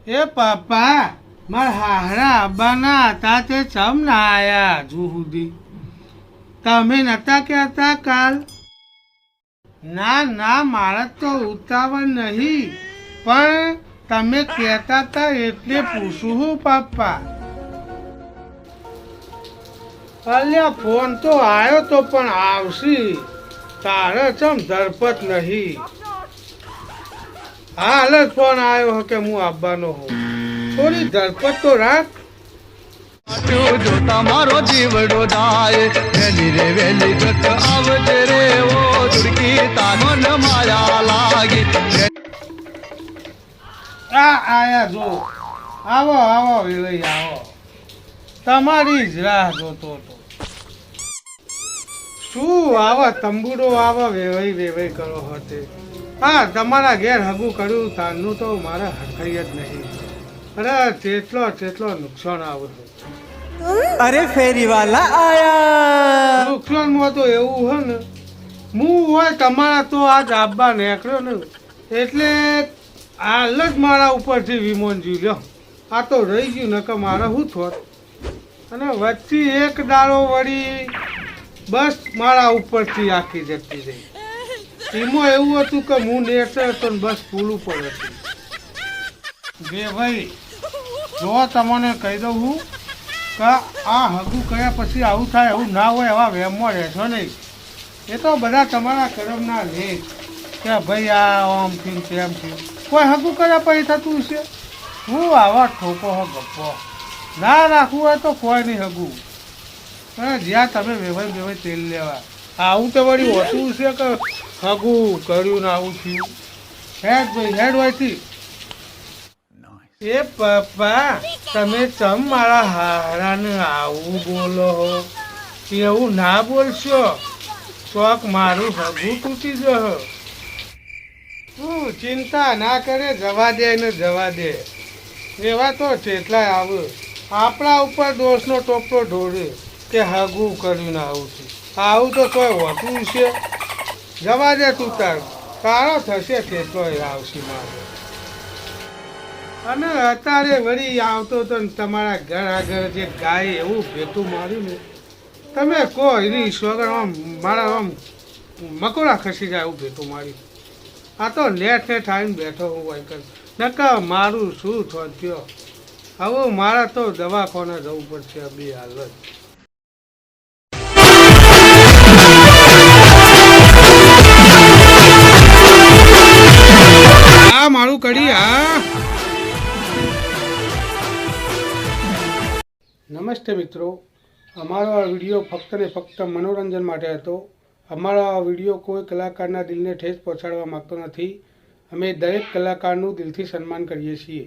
એ પપ્પા મારા હારા આબાના હતા તે ચમ ના આયા હજુ સુધી તમે નતા કહેતા કાલ? ના ના મારે તો ઉતાવળ નહીં, પણ તમે કહેતા હતા એટલે પૂછું હું પપ્પા. અલ્યા ફોન તો આવ્યો તો પણ આવશે તારે ચમ ધરપત નહીં. હાલ જ ફોન આવ્યો કે હું આવવાનો હોઉં, થોડી ધરપત તો રાખ. જો તમારો જીવડો જાય વેલી રે વેલી ગત આવજે રે ઓ દુર્ગી તાનો ન માયા લાગી. આ આયા જો, આવો આવો વેલઈ આવો, તમારી જ રાહ જોતો હતો. શું આવા તંબુડો આવા વેવાઈ વેવાઈ કરો હતે? હા, તમારા ઘેર હગું કર્યું તારનું તો મારે હરખાઈ જ નહીં. અરે તેટલો નુકસાન આવે છે. અરે ફેરી વાલા આયા. નુકસાનમાં તો એવું હોય ને, હું હોય તમારા તો આજ આબા નીકળ્યો ને એટલે હાલ જ મારા ઉપરથી વિમોનજી લ્યો. આ તો રહી ગયું નકર મારે શું થોત. અને વચ્ચે એક દાડો વળી બસ મારા ઉપરથી આખી જતી રહી. એમાં એવું હતું કે હું નેચર હતો ને બસ પુલ ઉપર હતી. બે ભાઈ જો તમને કહી દઉં હું કે આ હગું કર્યા પછી આવું થાય એવું ના હોય એવા વહેમમાં રહેશો નહીં. એ તો બધા તમારા કરમના લેખ કે ભાઈ આ આમ થયું તેમ થયું. કોઈ હગું કર્યા પછી થતું છે? હું આવા ઠોકો હો ગપ્પો ના રાખવું હોય તો કોઈ નહીં હગું. અને જ્યાં તમે વેવાઈ તેલ લેવા આવું તો વળી હોતું છે કે હગું કર્યું ને આવું થયું. હેડ ભાઈ હેડ હોયથી. એ પપ્પા તમે ચમ મારા હારાને આવું બોલો હો? એવું ના બોલશો, શોખ મારું હગું તૂટી જશે. તું ચિંતા ના કરે, જવા દે ને જવા દે. એવા તો કેટલાય આવે આપણા ઉપર દોષનો ટોપલો ઢોળે કે હગું કર્યું ને આવું છે. આવું તો કોઈ હોતું છે? જવા દે તું તારો થશે કેટલો આવશે મારે. અને અત્યારે વળી આવતો તો તમારા ઘર આગળ જે ગાય એવું ભેતું માર્યું ને, તમે કહો એની સોગર આમ મારા આમ મકોડા ખસી જાય એવું ભેતું માર્યું. આ તો નેટ આવીને બેઠો હું વાંકર નકા મારું શું થયો. હવે મારા તો દવાખાને જવું પડશે બે હાલત. આ મારું કરી. હા નમસ્તે મિત્રો, અમારો આ વિડીયો ફક્ત ને ફક્ત મનોરંજન માટે હતો. અમારો આ વિડીયો કોઈ કલાકારના દિલને ઠેસ પહોંચાડવા માગતો નથી. અમે દરેક કલાકારનું દિલથી સન્માન કરીએ છીએ.